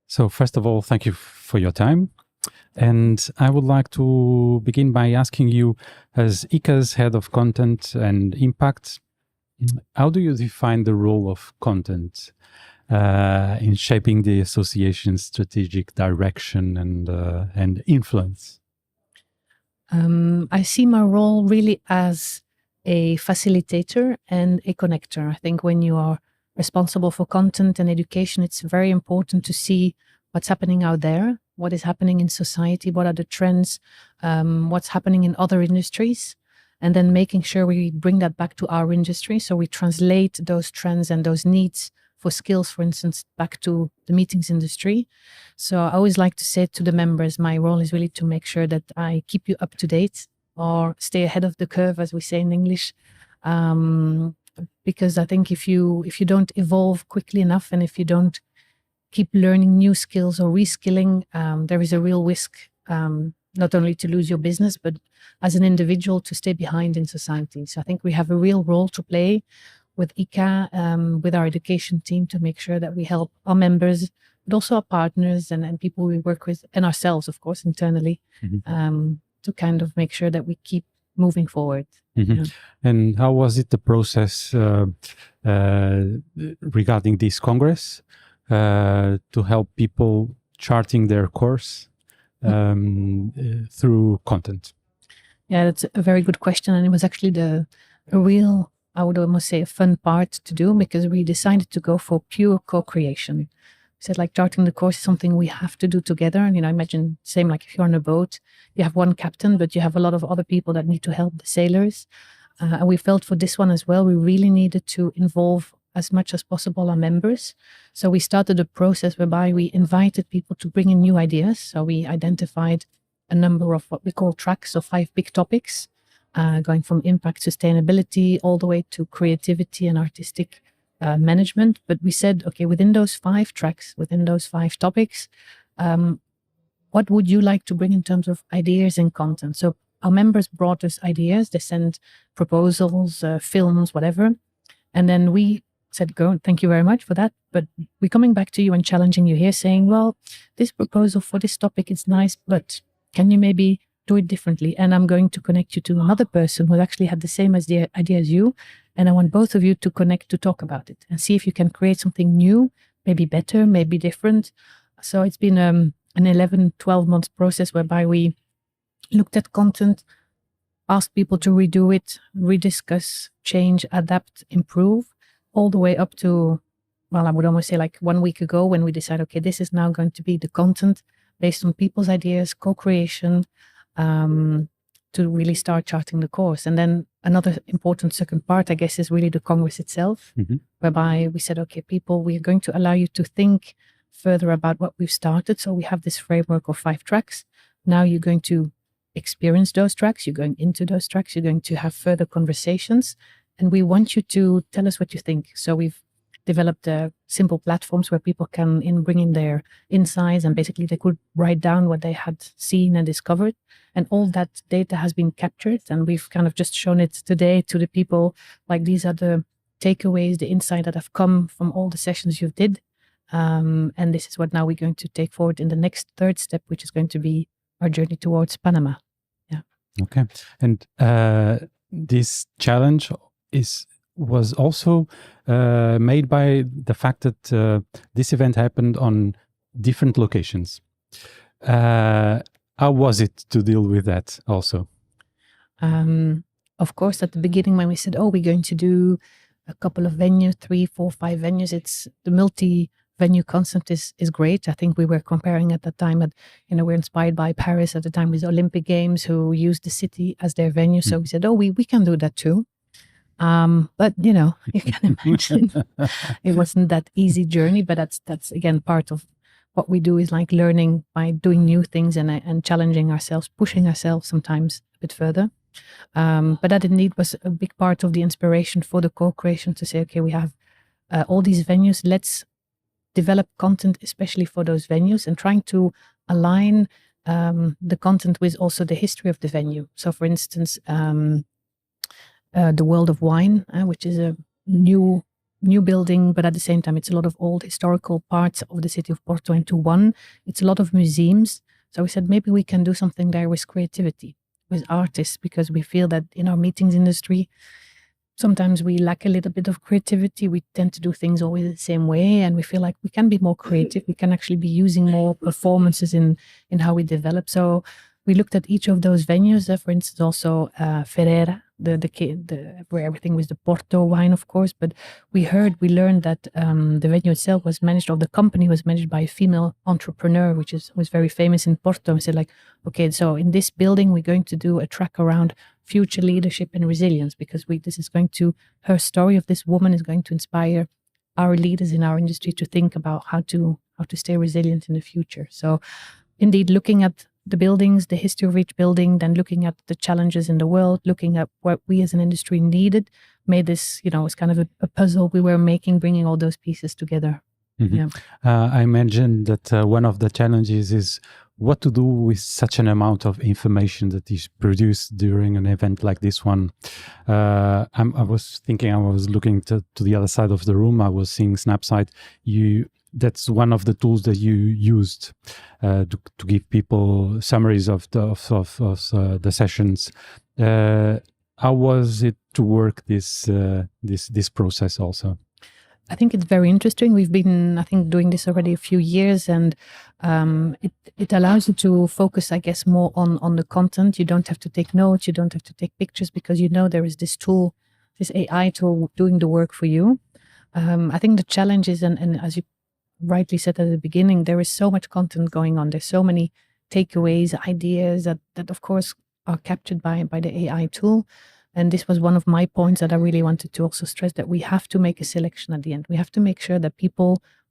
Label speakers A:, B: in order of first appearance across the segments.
A: So first of all, thank you for your time. And I would like to begin by asking you, as ICCA's head of content and impact, how do you define the role of content in shaping the association's strategic direction and influence?
B: I see my role really as a facilitator and a connector. I think when you are responsible for content and education, it's very important to see what's happening out there, what is happening in society, what are the trends, what's happening in other industries, and then making sure we bring that back to our industry. So we translate those trends and those needs for skills, for instance, back to the meetings industry. So I always like to say to the members, my role is really to make sure that I keep you up to date or stay ahead of the curve, as we say in English. Because I think if you don't evolve quickly enough, and if you don't keep learning new skills or reskilling, there is a real risk, not only to lose your business, but as an individual to stay behind in society. So I think we have a real role to play with ICCA, with our education team, to make sure that we help our members, but also our partners and people we work with, and ourselves, of course, internally, to kind of make sure that we keep moving forward. Yeah.
A: And how was it, the process regarding this Congress to help people charting their course through content?
B: Yeah, that's a very good question. And it was actually a real, I would almost say, a fun part to do, because we decided to go for pure co-creation. We said, like, charting the course is something we have to do together. And, imagine same like if you're on a boat, you have one captain, but you have a lot of other people that need to help the sailors. And we felt for this one as well, we really needed to involve as much as possible our members. So we started a process whereby we invited people to bring in new ideas. So we identified a number of what we call tracks, so 5 big topics, going from impact, sustainability, all the way to creativity and artistic management. But we said, okay, within those 5 tracks, within those 5 topics, what would you like to bring in terms of ideas and content? So our members brought us ideas. They sent proposals, films, whatever. And then we said, go, thank you very much for that. But we're coming back to you and challenging you here, saying, well, this proposal for this topic is nice, but can you maybe do it differently? And I'm going to connect you to another person who actually had the same idea as you. And I want both of you to connect to talk about it and see if you can create something new, maybe better, maybe different. So it's been an 11, 12 months process whereby we looked at content, asked people to redo it, rediscuss, change, adapt, improve, all the way up to, well, I would almost say like 1 week ago, when we decided, okay, this is now going to be the content based on people's ideas, co-creation, to really start charting the course. And then another important second part, I guess, is really the Congress itself, whereby we said, okay, people, we are going to allow you to think further about what we've started. So we have this framework of 5 tracks. Now you're going to experience those tracks, you're going into those tracks, you're going to have further conversations, and we want you to tell us what you think. So we've developed simple platforms where people can bring in their insights, and basically they could write down what they had seen and discovered, and all that data has been captured, and we've kind of just shown it today to the people, like, these are the takeaways, the insight that have come from all the sessions you've did, and this is what now we're going to take forward in the next 3rd step, which is going to be our journey towards Panama. Yeah.
A: Okay. And this challenge was also made by the fact that this event happened on different locations. How was it to deal with that also?
B: Of course, at the beginning, when we said, oh, we're going to do a couple of venues, 3, 4, 5 venues, it's the multi-venue concept is great. I think we were comparing at that time that, we're inspired by Paris at the time with the Olympic Games, who used the city as their venue. So we said, oh, we can do that too. But you can imagine it wasn't that easy journey, but that's again part of what we do, is like learning by doing new things and challenging ourselves, pushing ourselves sometimes a bit further. But that indeed was a big part of the inspiration for the co-creation, to say, okay, we have all these venues, let's develop content especially for those venues, and trying to align the content with also the history of the venue. So for instance, the World of Wine, which is a new new building, but at the same time, it's a lot of old historical parts of the city of Porto into one. It's a lot of museums. So we said maybe we can do something there with creativity, with artists, because we feel that in our meetings industry, sometimes we lack a little bit of creativity. We tend to do things always the same way, and we feel like we can be more creative. We can actually be using more performances in how we develop. So we looked at each of those venues. For instance, also Ferreira, where everything was the Porto wine, of course. But we learned that the venue itself was managed, or the company was managed by a female entrepreneur, which was very famous in Porto. We said like, okay, so in this building, we're going to do a track around future leadership and resilience, because her story of this woman is going to inspire our leaders in our industry to think about how to stay resilient in the future. So indeed, looking at the buildings, the history of each building, then looking at the challenges in the world, looking at what we as an industry needed, made this, it's kind of a puzzle we were making, bringing all those pieces together.
A: Mm-hmm.
B: Yeah.
A: I mentioned that one of the challenges is what to do with such an amount of information that is produced during an event like this one. I was thinking, I was looking to the other side of the room. I was seeing Snapsite. That's one of the tools that you used to give people summaries of the sessions. How was it to work this process also?
B: I think it's very interesting. We've been, I think, doing this already a few years, and it allows you to focus, I guess, more on the content. You don't have to take notes, you don't have to take pictures, because there is this tool, this AI tool doing the work for you. I think the challenge is, and as you rightly said at the beginning, there is so much content going on. There's so many takeaways, ideas that of course are captured by the AI tool. And this was one of my points that I really wanted to also stress, that we have to make a selection at the end. We have to make sure that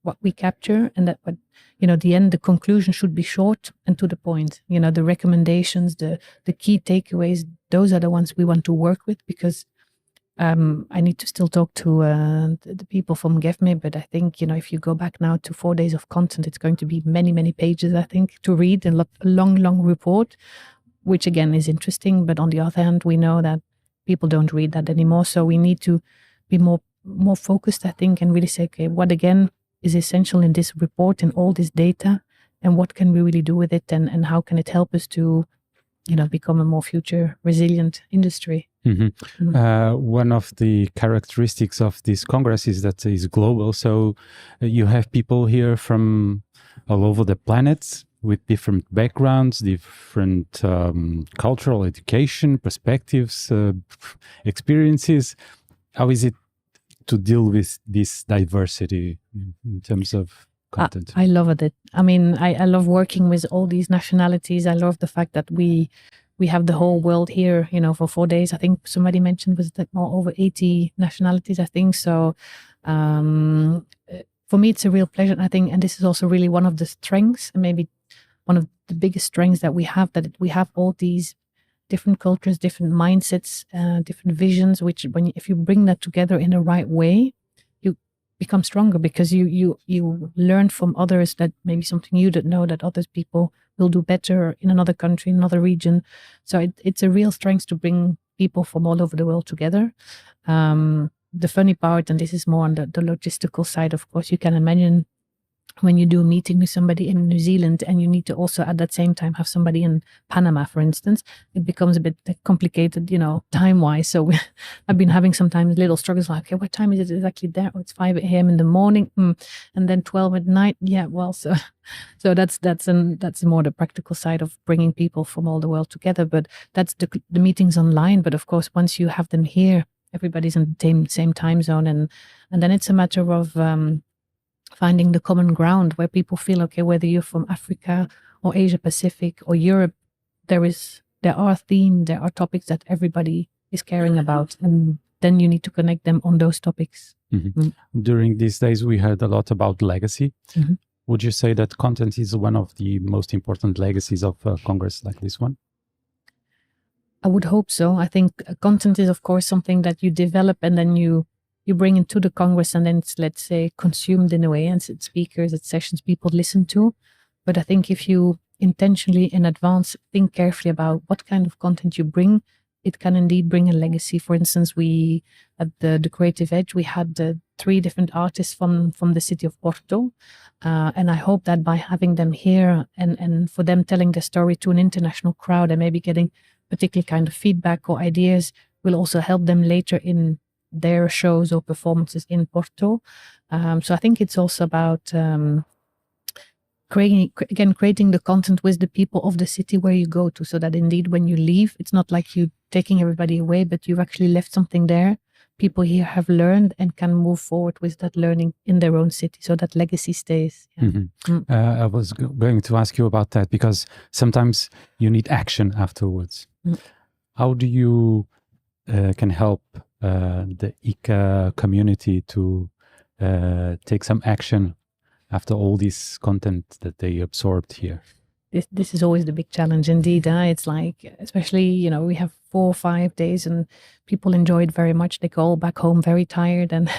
B: what we capture, and that the end, the conclusion should be short and to the point. The recommendations, the key takeaways, those are the ones we want to work with, because I need to still talk to the people from Gemmeke, but I think, if you go back now to 4 days of content, it's going to be many, many pages, I think, to read, and a long report, which again is interesting. But on the other hand, we know that people don't read that anymore. So we need to be more focused, I think, and really say, okay, what again is essential in this report and all this data, and what can we really do with it, and how can it help us to, become a more future resilient industry.
A: Mm-hmm. One of the characteristics of this Congress is that it is global. So you have people here from all over the planet, with different backgrounds, different cultural, education, perspectives, experiences. How is it to deal with this diversity in terms of content?
B: I love it. I mean, I love working with all these nationalities. I love the fact that we have the whole world here, for 4 days. I think somebody mentioned was that more over 80 nationalities, I think. So for me, it's a real pleasure. I think, and this is also really one of the strengths, and maybe one of the biggest strengths that we have, that we have all these different cultures, different mindsets, different visions, which if you bring that together in the right way, you become stronger, because you learn from others, that maybe something you don't know that other people will do better in another country, in another region. So it's a real strength to bring people from all over the world together. The funny part, and this is more on the logistical side, of course, you can imagine when you do a meeting with somebody in New Zealand, and you need to also at that same time have somebody in Panama, for instance, it becomes a bit complicated, time-wise. So I've been having sometimes little struggles, like, okay, what time is it exactly there? Oh, it's 5 a.m. in the morning, and then 12 at night. Yeah, well, so that's more the practical side of bringing people from all the world together. But that's the meetings online. But of course, once you have them here, everybody's in the same time zone, and then it's a matter of finding the common ground, where people feel, okay, whether you're from Africa or Asia Pacific or Europe, there are themes, there are topics that everybody is caring about, and then you need to connect them on those topics.
A: Mm-hmm. During these days, we heard a lot about legacy. Mm-hmm. Would you say that content is one of the most important legacies of a Congress like this one?
B: I would hope so. I think content is, of course, something that you develop, and then you bring into the Congress, and then it's, let's say, consumed in a way, and it's speakers, it's sessions people listen to. But I think if you intentionally in advance think carefully about what kind of content you bring, it can indeed bring a legacy. For instance, we at the Creative Edge, we had 3 different artists from the city of Porto, and I hope that by having them here and for them telling their story to an international crowd and maybe getting particular kind of feedback or ideas will also help them later in their shows or performances in Porto. So I think it's also about creating the content with the people of the city where you go to, so that indeed when you leave, it's not like you taking everybody away, but you've actually left something there. People here have learned and can move forward with that learning in their own city, so that legacy stays. Yeah.
A: I was going to ask you about that, because sometimes you need action afterwards. How do you can help the ICCA community to take some action after all this content that they absorbed here?
B: This is always the big challenge indeed. It's like, especially, we have 4 or 5 days and people enjoy it very much. They go back home very tired and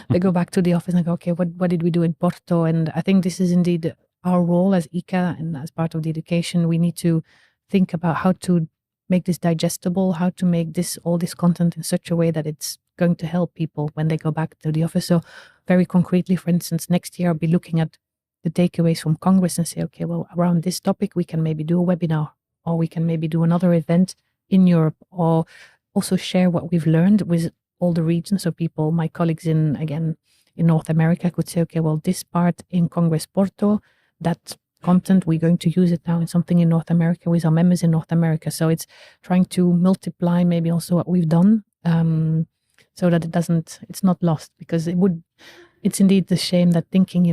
B: they go back to the office and go, okay, what did we do in Porto? And I think this is indeed our role as ICCA and as part of the education. We need to think about how to make this digestible, how to make all this content in such a way that it's going to help people when they go back to the office. So very concretely, for instance, next year I'll be looking at the takeaways from Congress and say, okay, well, around this topic, we can maybe do a webinar, or we can maybe do another event in Europe, or also share what we've learned with all the regions. So people, my colleagues in North America could say, okay, well, this part in Congress Porto, that content, we're going to use it now in something in North America with our members in North America. So it's trying to multiply maybe also what we've done, so that it's not lost, because it's indeed the shame that thinking,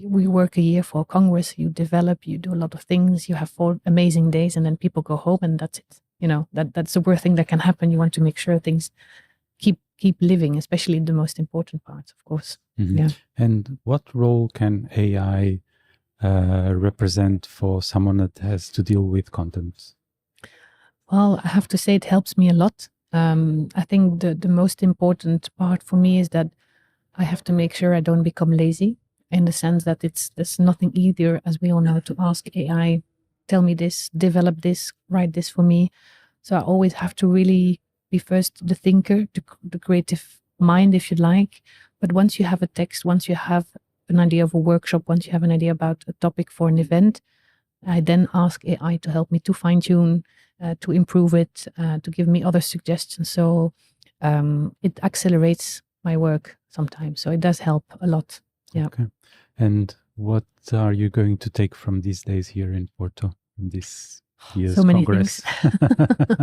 B: we work a year for Congress, you develop, you do a lot of things, you have 4 amazing days, and then people go home and that's it. That's the worst thing that can happen. You want to make sure things keep living, especially the most important parts, of course. Yeah.
A: And what role can AI represent for someone that has to deal with content?
B: Well, I have to say it helps me a lot. I think the most important part for me is that I have to make sure I don't become lazy, in the sense that there's nothing easier, as we all know, to ask AI, tell me this, develop this, write this for me. So I always have to really be first the thinker, the creative mind, if you like. But once you have a text, once you have an idea of a workshop, once you have an idea about a topic for an event, I then ask AI to help me to fine tune, to improve it, to give me other suggestions. So it accelerates my work sometimes. So it does help a lot. Yeah.
A: Okay. And what are you going to take from these days here in Porto, in this year's
B: so many
A: Congress?
B: Things.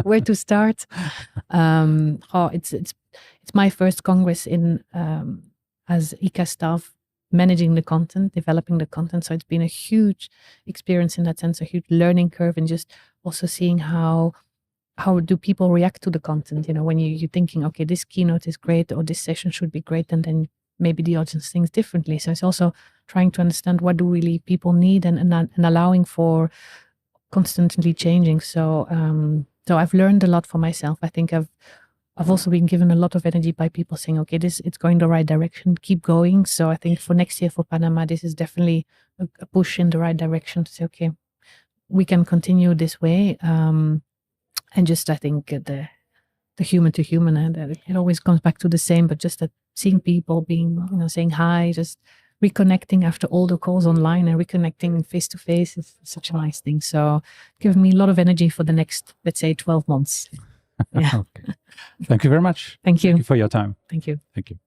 B: Where to start? It's my first Congress in as ICCA staff, managing the content, developing the content. So it's been a huge experience in that sense, a huge learning curve, and just also seeing how do people react to the content. When you're thinking, okay, this keynote is great, or this session should be great, and then maybe the audience thinks differently. So it's also trying to understand what do really people need, and allowing for constantly changing. So I've learned a lot for myself. I think I've also been given a lot of energy by people saying, okay, it's going the right direction, keep going. So I think for next year for Panama, this is definitely a push in the right direction to say, okay, we can continue this way. And just, I think the human to human, it always comes back to the same, but just that seeing people being, saying hi, just reconnecting after all the calls online and reconnecting face to face is such a nice thing. So giving me a lot of energy for the next, let's say, 12 months. Yeah.
A: Okay. Thank you very much.
B: Thank you.
A: Thank you for your time.
B: Thank you.
A: Thank you.